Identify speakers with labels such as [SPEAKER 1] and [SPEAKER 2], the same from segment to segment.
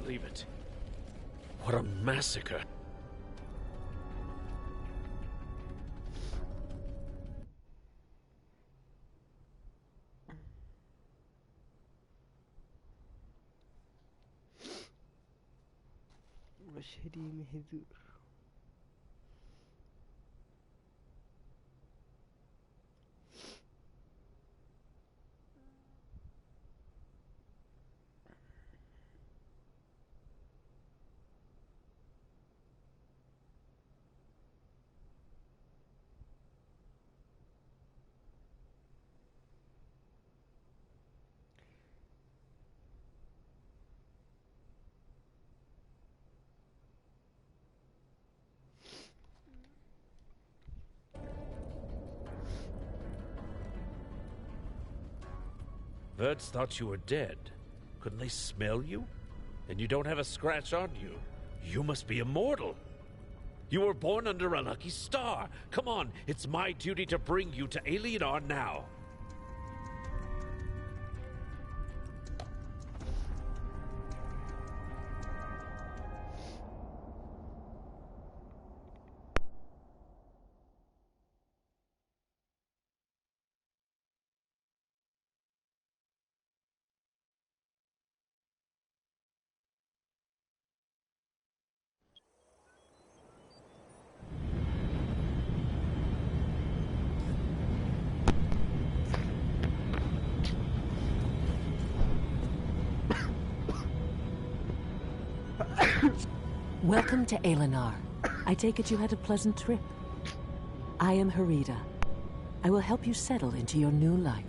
[SPEAKER 1] Believe it. What a massacre.
[SPEAKER 2] مشهدي مهذور.
[SPEAKER 1] Birds thought you were dead. Couldn't they smell you? And you don't have a scratch on you. You must be immortal. You were born under a lucky star. Come on, it's my duty to bring you to Alienar now.
[SPEAKER 3] Welcome to Alienar. I take it you had a pleasant trip. I am Harida. I will help you settle into your new life.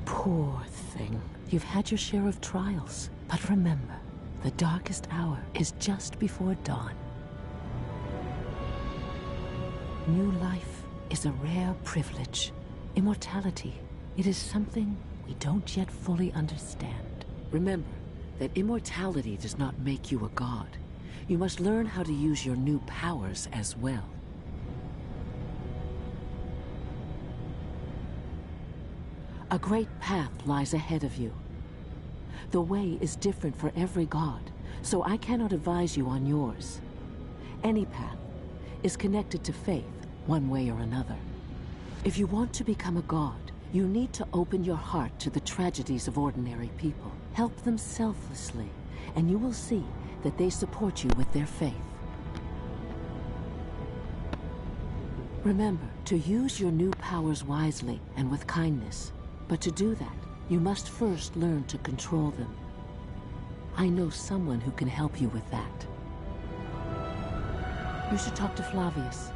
[SPEAKER 3] Poor thing. You've had your share of trials, but remember, the darkest hour is just before dawn. New life is a rare privilege. Immortality, it is something we don't yet fully understand. Remember that immortality does not make you a god. You must learn how to use your new powers as well. A great path lies ahead of you. The way is different for every god, so I cannot advise you on yours. Any path is connected to faith, one way or another. If you want to become a god, you need to open your heart to the tragedies of ordinary people. Help them selflessly, and you will see that they support you with their faith. Remember to use your new powers wisely and with kindness. But to do that, you must first learn to control them. I know someone who can help you with that. You should talk to Flavius.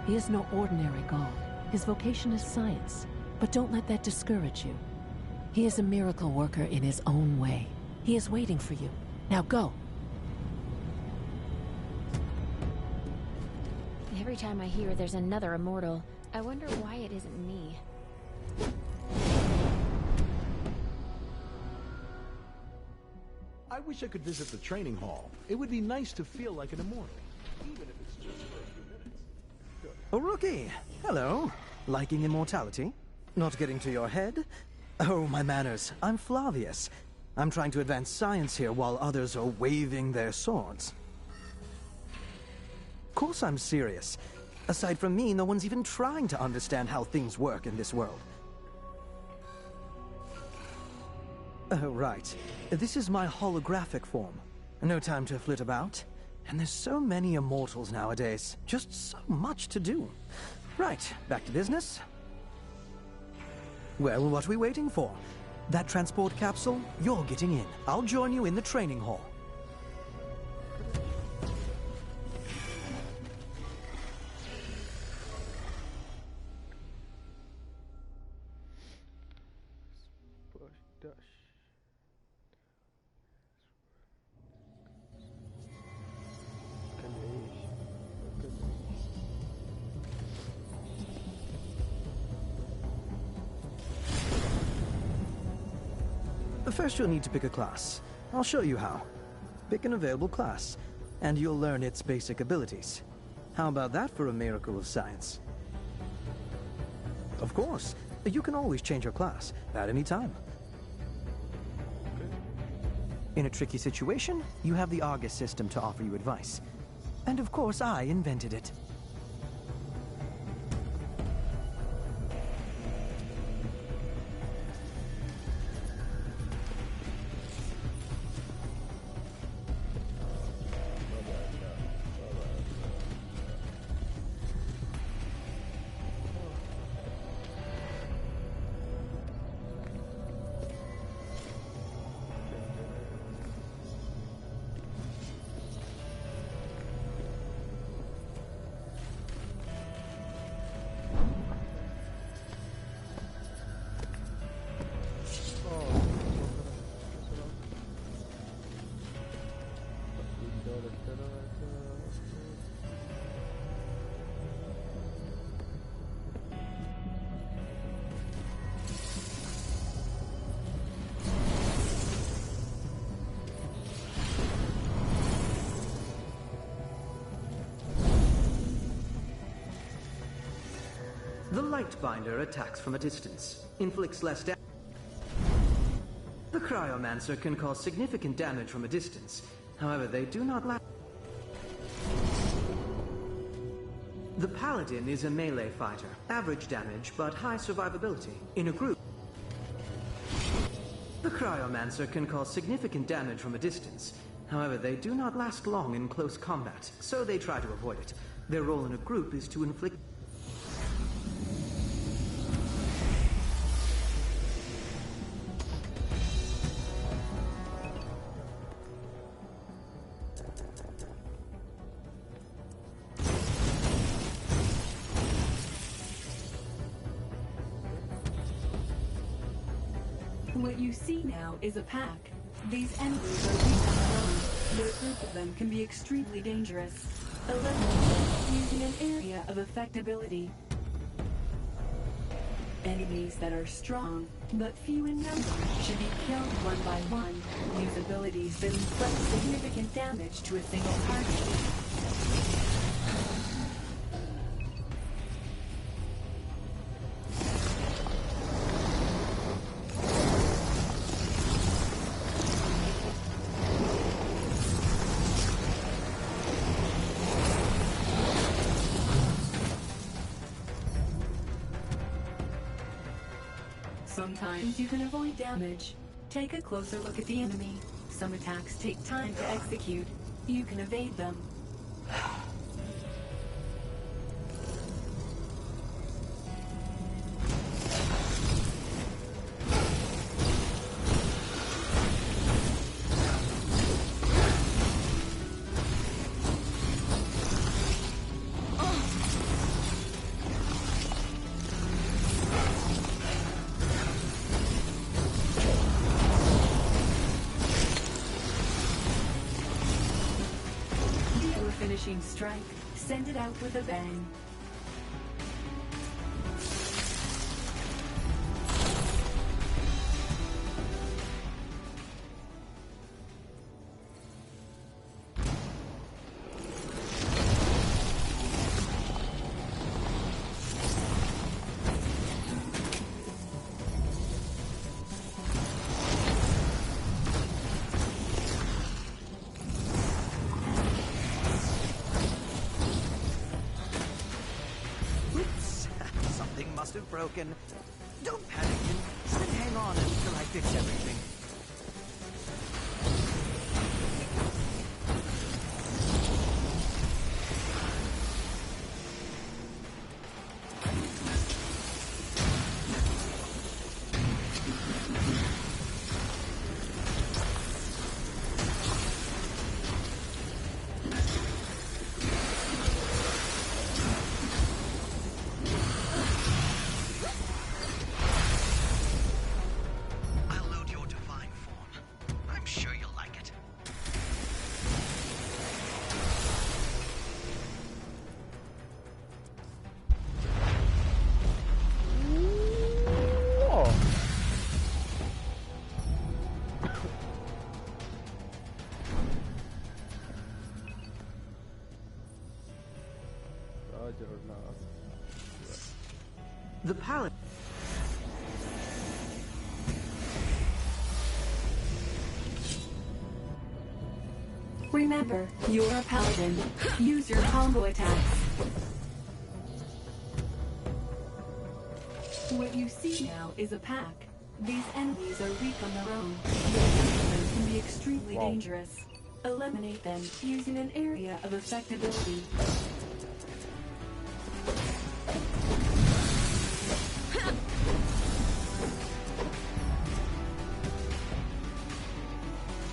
[SPEAKER 3] He is no ordinary god. His vocation is science, but don't let that discourage you. He is a miracle worker in his own way. He is waiting for you. Now go.
[SPEAKER 4] Every time I hear there's another immortal, I wonder why it isn't me.
[SPEAKER 5] I wish I could visit the training hall. It would be nice to feel like an immortal, even if it's just for a few minutes.
[SPEAKER 6] Oh, rookie! Hello. Liking immortality? Not getting to your head? Oh, my manners. I'm Flavius. I'm trying to advance science here while others are waving their swords. Of course I'm serious. Aside from me, no one's even trying to understand how things work in this world. Right. This is my holographic form. No time to flit about. And there's so many immortals nowadays. Just so much to do. Right, back to business. Well, what are we waiting for? That transport capsule? You're getting in. I'll join you in the training hall. First, you'll need to pick a class. I'll show you how. Pick an available class, and you'll learn its basic abilities. How about that for a miracle of science? Of course, you can always change your class at any time. In a tricky situation, you have the Argus system to offer you advice. And of course, I invented it. The Lightbinder attacks from a distance, inflicts less damage. The Cryomancer can cause significant damage from a distance, however they do not last. The Paladin is a melee fighter, average damage but high survivability. In a group, the Cryomancer can cause significant damage from a distance, however they do not last long in close combat, so they try to avoid it. Their role in a group is to inflict.
[SPEAKER 2] What you see now is a pack. These enemies are weak alone, but a group of them can be extremely dangerous. Eliminate using an area of effectability. Enemies that are strong, but few in number, should be killed one by one. Use abilities that inflict significant damage to a single target. Sometimes you can avoid damage. Take a closer look at the enemy. Some attacks take time to execute. You can evade them. Finishing strike. Send it out with a bang.
[SPEAKER 6] have broken. Don't panic, instead hang on until I fix everything. The palette.
[SPEAKER 2] Remember, you're a paladin. Use your combo attacks. What you see now is a pack. These enemies are weak on their own, but them can be extremely dangerous. Eliminate them using an area of effectability.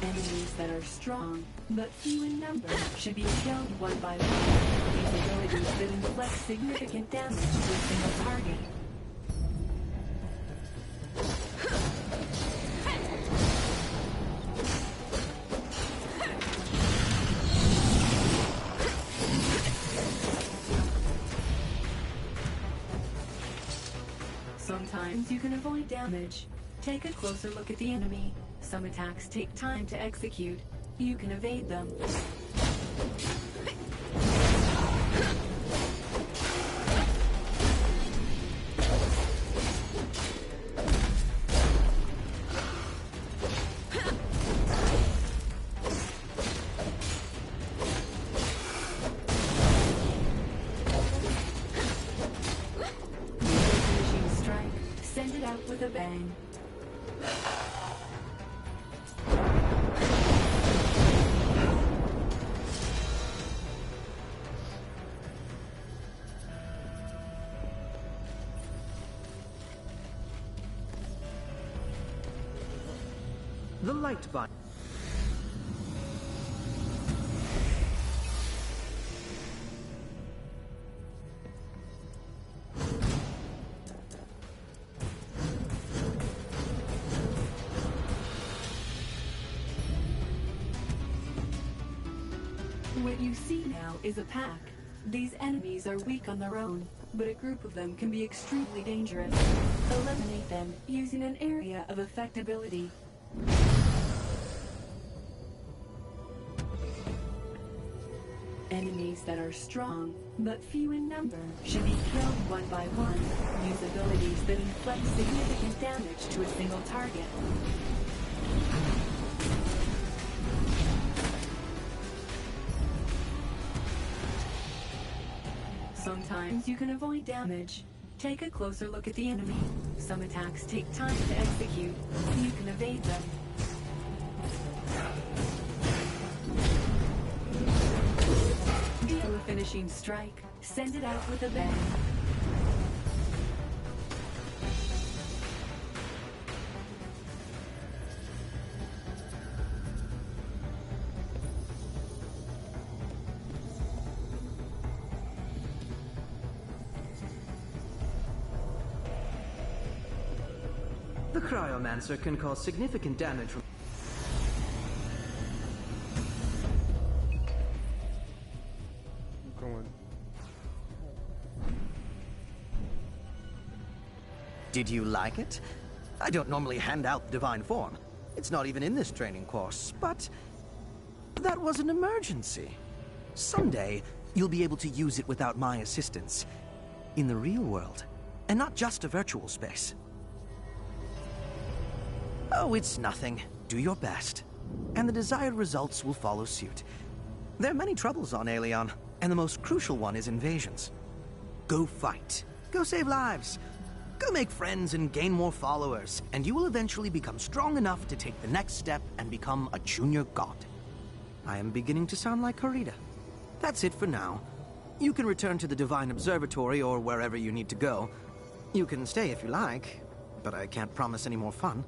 [SPEAKER 2] Enemies that are strong, but few in number, should be killed one by one. These abilities that inflict significant damage to a single target. Sometimes you can avoid damage. Take a closer look at the enemy. Some attacks take time to execute. You can evade them. Finishing strike. Send it out with a bang.
[SPEAKER 6] The light button.
[SPEAKER 2] What you see now is a pack. These enemies are weak on their own, but a group of them can be extremely dangerous. Eliminate them using an area of effectability. Enemies that are strong, but few in number, should be killed one by one. Use abilities that inflict significant damage to a single target. Sometimes you can avoid damage. Take a closer look at the enemy. Some attacks take time to execute. You can evade them. Deal a finishing strike. Send it out with a bang.
[SPEAKER 6] The Cryomancer can cause significant damage from... Did you like it? I don't normally hand out the divine form. It's not even in this training course, but that was an emergency. Someday, you'll be able to use it without my assistance. In the real world, and not just a virtual space. Oh, it's nothing. Do your best. And the desired results will follow suit. There are many troubles on Aelion, and the most crucial one is invasions. Go fight. Go save lives. Go make friends and gain more followers, and you will eventually become strong enough to take the next step and become a junior god. I am beginning to sound like Harita. That's it for now. You can return to the Divine Observatory or wherever you need to go. You can stay if you like, but I can't promise any more fun.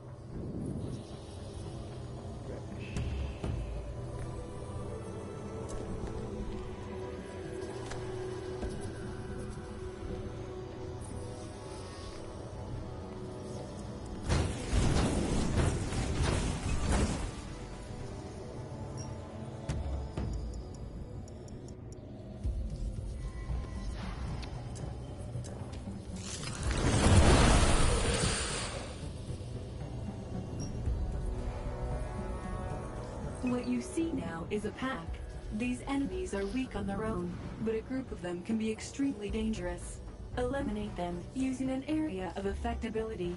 [SPEAKER 2] What you see now is a pack. These enemies are weak on their own, but a group of them can be extremely dangerous. Eliminate them using an area of affectability.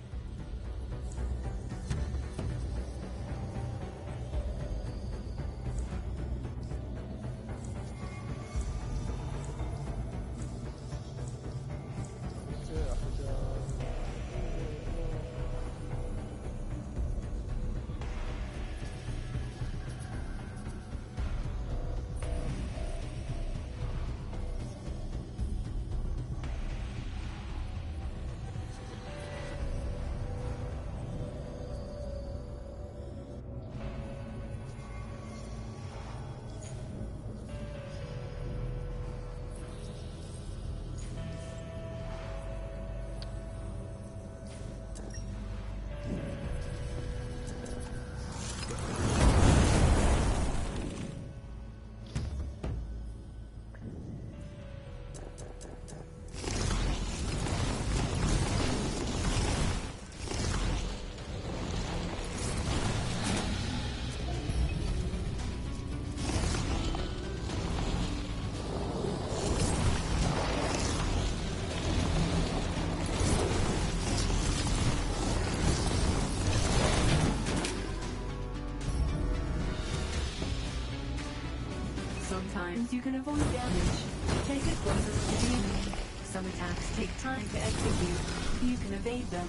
[SPEAKER 2] Sometimes you can avoid damage. Take it closer to the enemy. Some attacks take time to execute. You can evade them.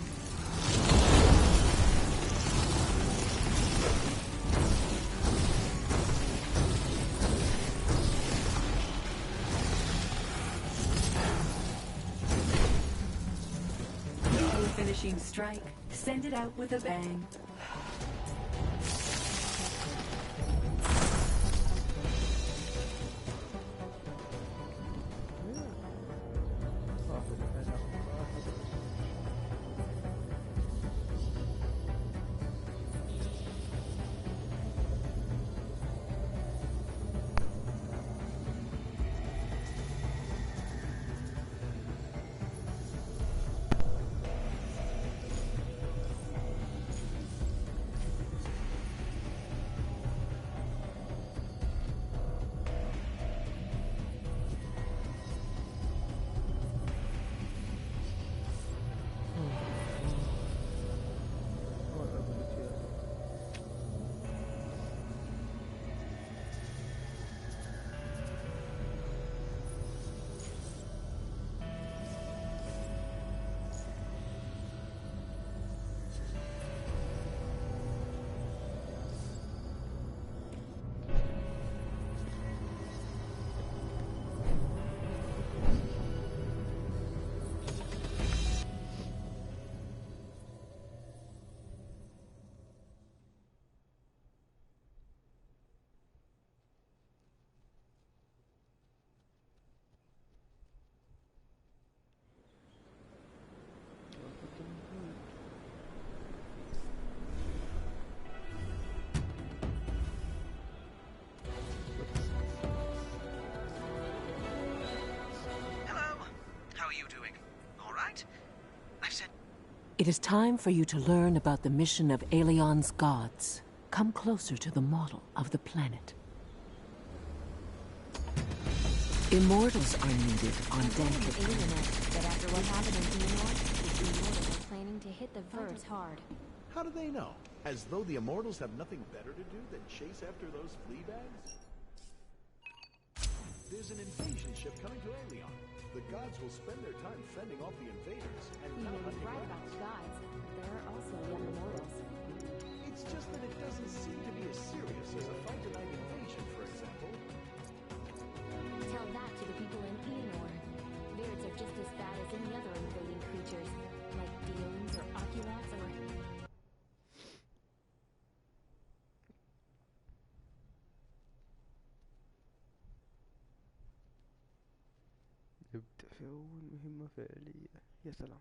[SPEAKER 2] Finishing strike. Send it out with a bang.
[SPEAKER 3] It is time for you to learn about the mission of Aelion's gods. Come closer to the model of the planet. Immortals are needed on deck.
[SPEAKER 4] But after what happened in Eonor, the immortals are planning to hit the verse hard.
[SPEAKER 5] How do they know? As though the immortals have nothing better to do than chase after those flea bags? There's an invasion ship coming to Aelion. The gods will spend their time fending off the invaders and
[SPEAKER 4] You
[SPEAKER 5] not
[SPEAKER 4] may be
[SPEAKER 5] hunting
[SPEAKER 4] right about
[SPEAKER 5] rebels.
[SPEAKER 4] the gods. There are also young immortals.
[SPEAKER 5] It's just that it doesn't seem to be as serious as a fight-tonight invasion, for example.
[SPEAKER 4] Tell that to the people in Eonor. Beards are just as bad as any other invading creatures, like demons or oculots or...
[SPEAKER 7] نبدأ في أول مهمة فعلية. يا سلام.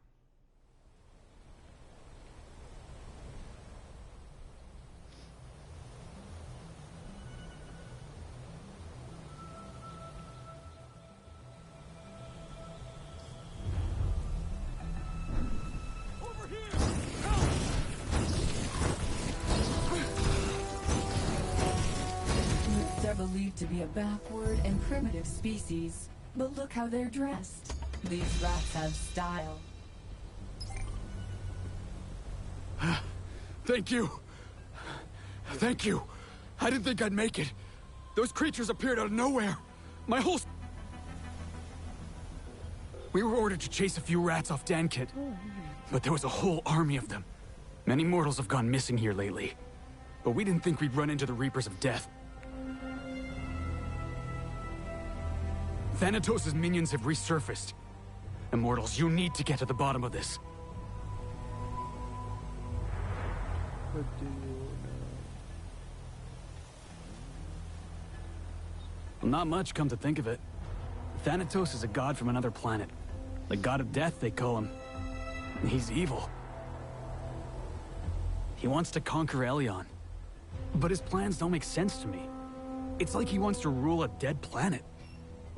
[SPEAKER 2] They're believed to be a backward and primitive species, but look how they're dressed. These rats have style.
[SPEAKER 8] Thank you. Thank you. I didn't think I'd make it. Those creatures appeared out of nowhere. My whole... We were ordered to chase a few rats off Dankit, but there was a whole army of them. Many mortals have gone missing here lately, but we didn't think we'd run into the Reapers of Death. Thanatos' minions have resurfaced. Immortals, you need to get to the bottom of this. Well, not much, come to think of it. Thanatos is a god from another planet. The god of death, they call him. He's evil. He wants to conquer Elion. But his plans don't make sense to me. It's like he wants to rule a dead planet.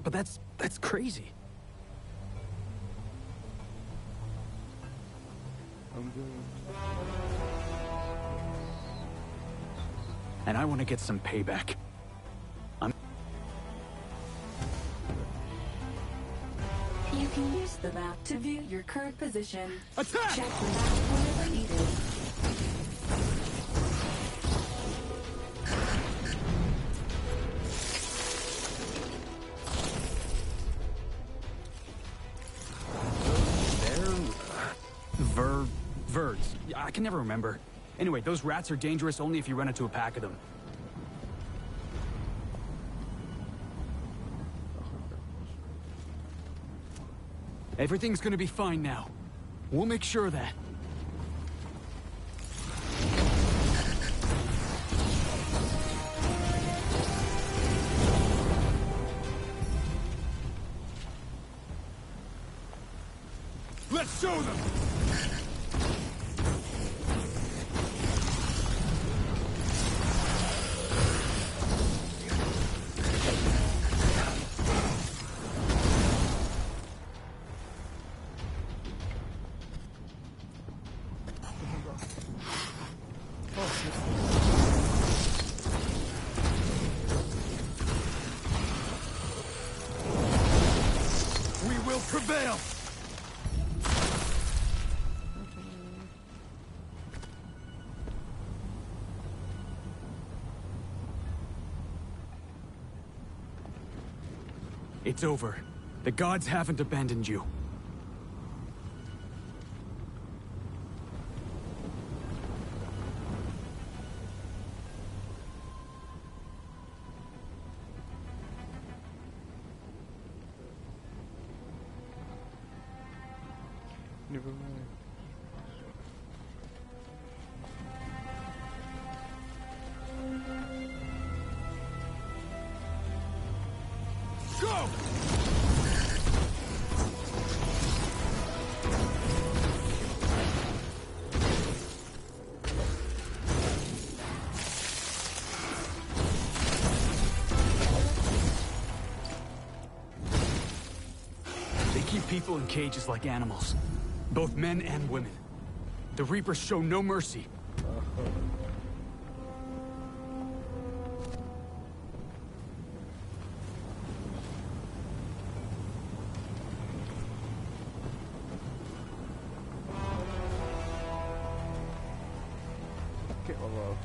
[SPEAKER 8] But that's crazy. And I want to get some payback.
[SPEAKER 2] You can use the map to view your current position.
[SPEAKER 8] Attack!
[SPEAKER 2] Check the map whenever needed.
[SPEAKER 8] Verds. I can never remember. Anyway, those rats are dangerous only if you run into a pack of them. Everything's gonna be fine now. We'll make sure of that. Let's show them! We will prevail! It's over. The gods haven't abandoned you.
[SPEAKER 7] Never mind.
[SPEAKER 8] Go! They keep people in cages like animals, both men and women. The Reapers show no mercy.
[SPEAKER 7] اوكي والله اوكي.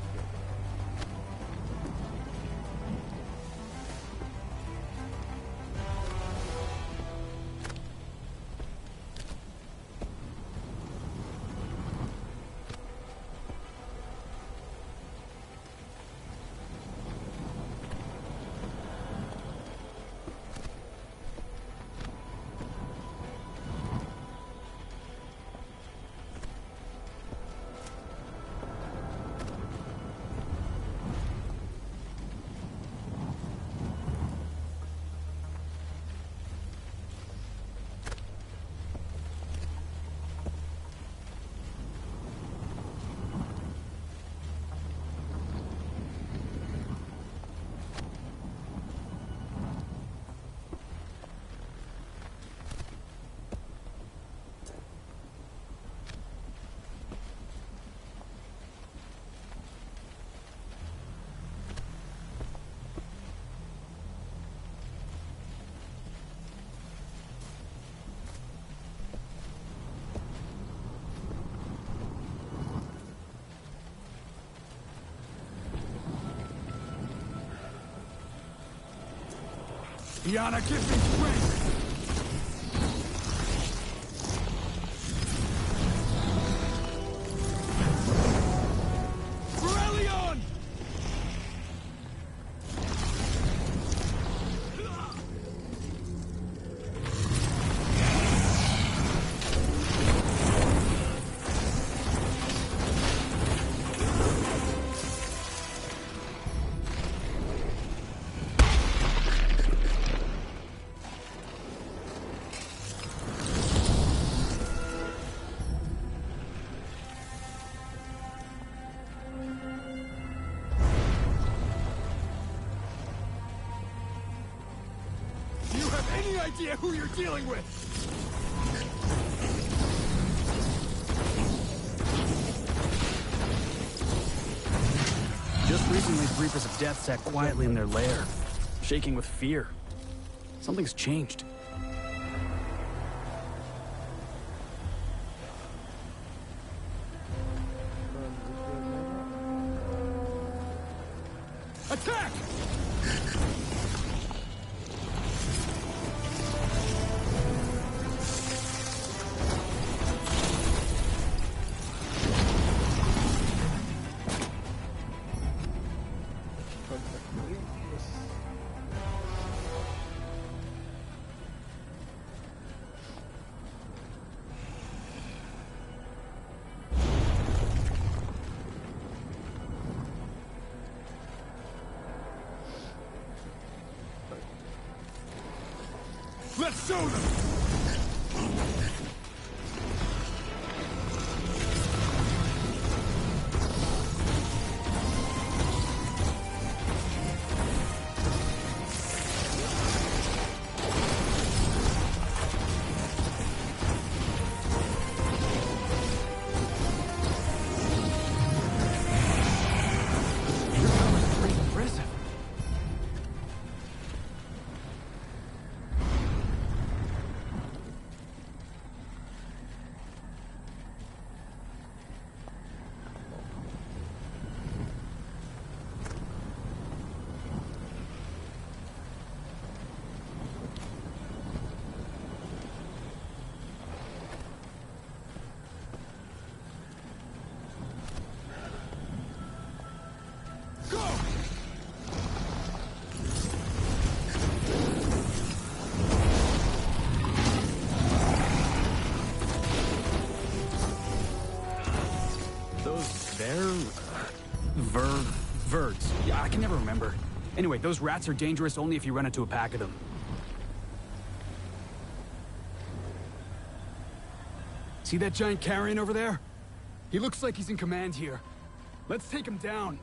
[SPEAKER 8] Yana, give me strength! Borellion! Do you have any idea who you're dealing with? Just recently, Reapers of Death sat quietly in their lair, shaking with fear. Something's changed. Attack! Let's show them! Pretty impressive. Verds. Yeah, I can never remember. Anyway, those rats are dangerous only if you run into a pack of them. See that giant carrion over there? He looks like he's in command here. Let's take him down.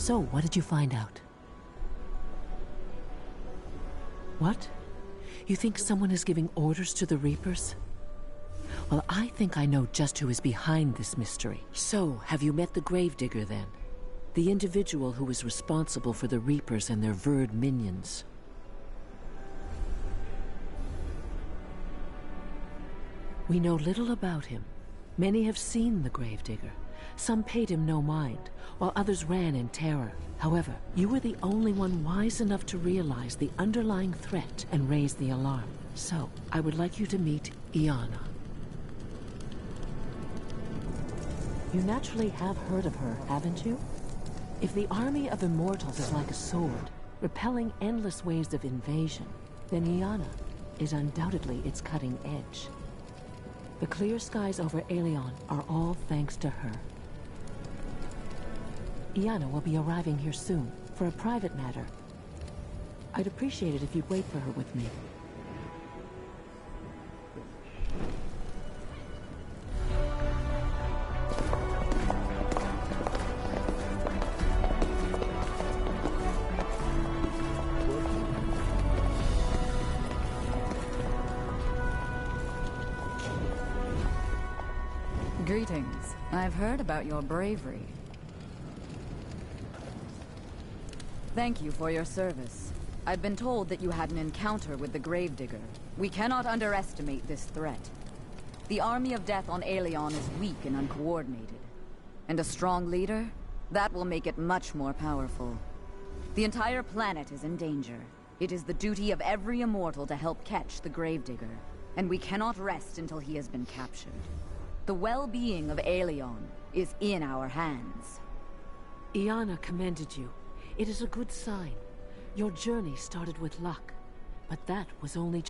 [SPEAKER 3] So, what did you find out? What? You think someone is giving orders to the Reapers? Well, I think I know just who is behind this mystery. So, have you met the Gravedigger then? The individual who is responsible for the Reapers and their Verd minions. We know little about him. Many have seen the Gravedigger. Some paid him no mind, while others ran in terror. However, you were the only one wise enough to realize the underlying threat and raise the alarm. So, I would like you to meet Iana. You naturally have heard of her, haven't you? If the army of immortals is like a sword, repelling endless waves of invasion, then Iana is undoubtedly its cutting edge. The clear skies over Aelion are all thanks to her. Iana will be arriving here soon, for a private matter. I'd appreciate it if you'd wait for her with me.
[SPEAKER 9] Greetings. I've heard about your bravery. Thank you for your service. I've been told that you had an encounter with the Gravedigger. We cannot underestimate this threat. The army of death on Aelion is weak and uncoordinated. And a strong leader? That will make it much more powerful. The entire planet is in danger. It is the duty of every immortal to help catch the Gravedigger. And we cannot rest until he has been captured. The well-being of Aelion is in our hands.
[SPEAKER 3] Iana commended you. It is a good sign. Your journey started with luck, but that was only...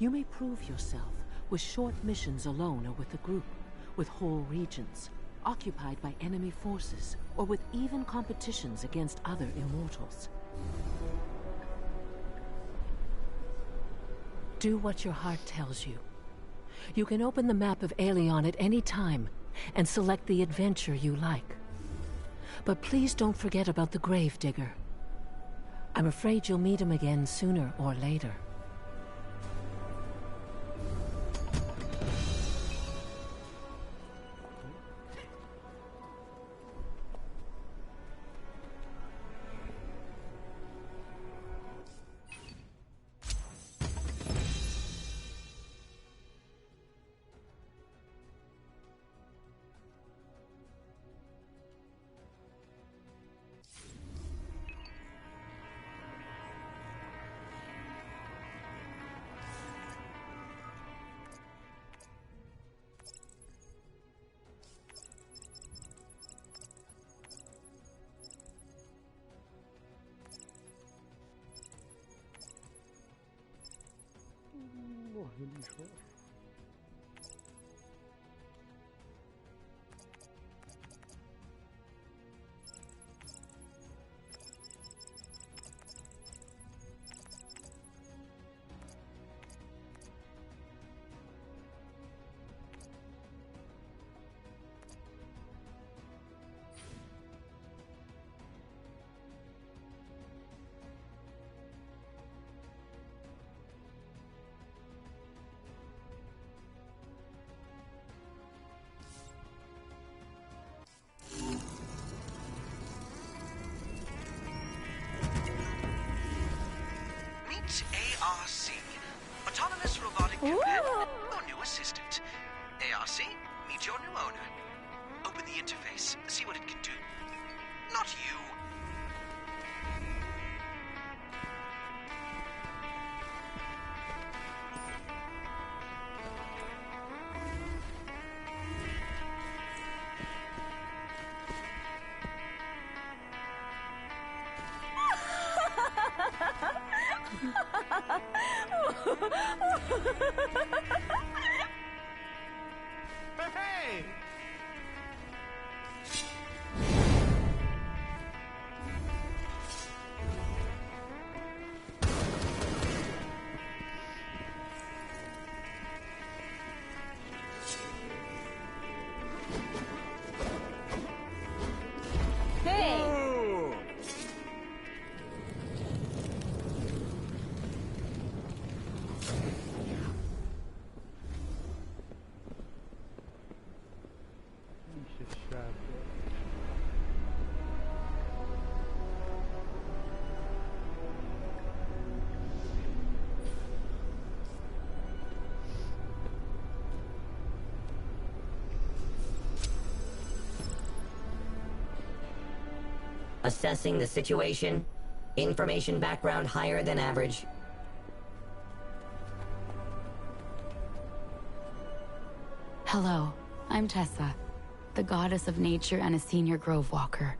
[SPEAKER 3] You may prove yourself with short missions alone or with a group, with whole regions, occupied by enemy forces, or with even competitions against other immortals. Do what your heart tells you. You can open the map of Aelion at any time and select the adventure you like. But please don't forget about the Gravedigger. I'm afraid you'll meet him again sooner or later.
[SPEAKER 6] ARC, Autonomous Robotic Companion, your new assistant. ARC, meet your new owner. Open the interface, see what it can do. Not you.
[SPEAKER 5] Hey!
[SPEAKER 9] Hey!
[SPEAKER 10] Assessing the situation. Information background higher than average.
[SPEAKER 11] Hello, I'm Tessa, the goddess of nature and a senior grove walker.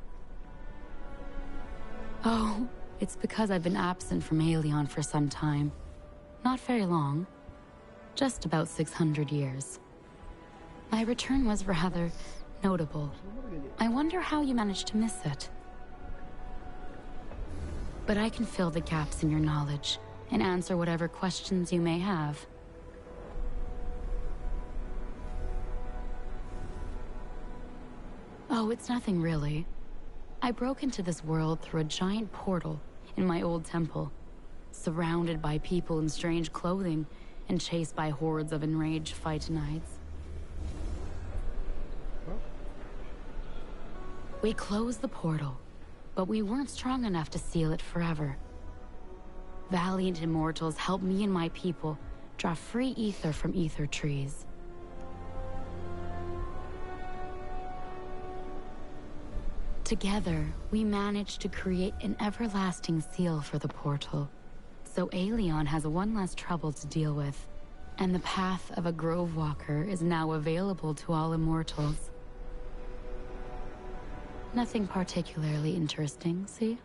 [SPEAKER 11] Oh, it's because I've been absent from Aelion for some time. Not very long. Just about 600 years. My return was rather notable. I wonder how you managed to miss it. But I can fill the gaps in your knowledge and answer whatever questions you may have. Oh, it's nothing really. I broke into this world through a giant portal in my old temple, surrounded by people in strange clothing and chased by hordes of enraged Phytonides. We closed the portal, but we weren't strong enough to seal it forever. Valiant immortals helped me and my people draw free ether from ether trees. Together, we managed to create an everlasting seal for the portal, so Aelion has one less trouble to deal with, and the path of a grove walker is now available to all immortals. Nothing particularly interesting, see?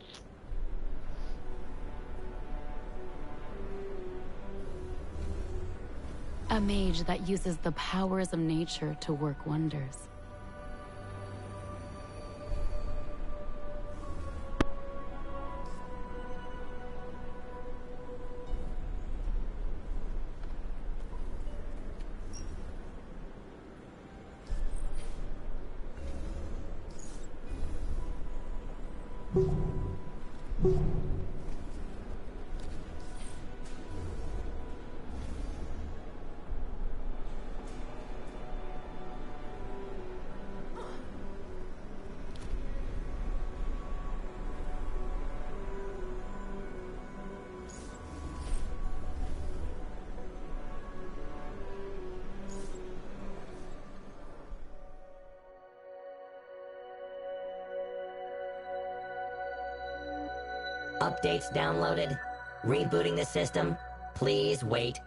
[SPEAKER 11] A mage that uses the powers of nature to work wonders.
[SPEAKER 10] Updates downloaded. Rebooting the system. Please wait.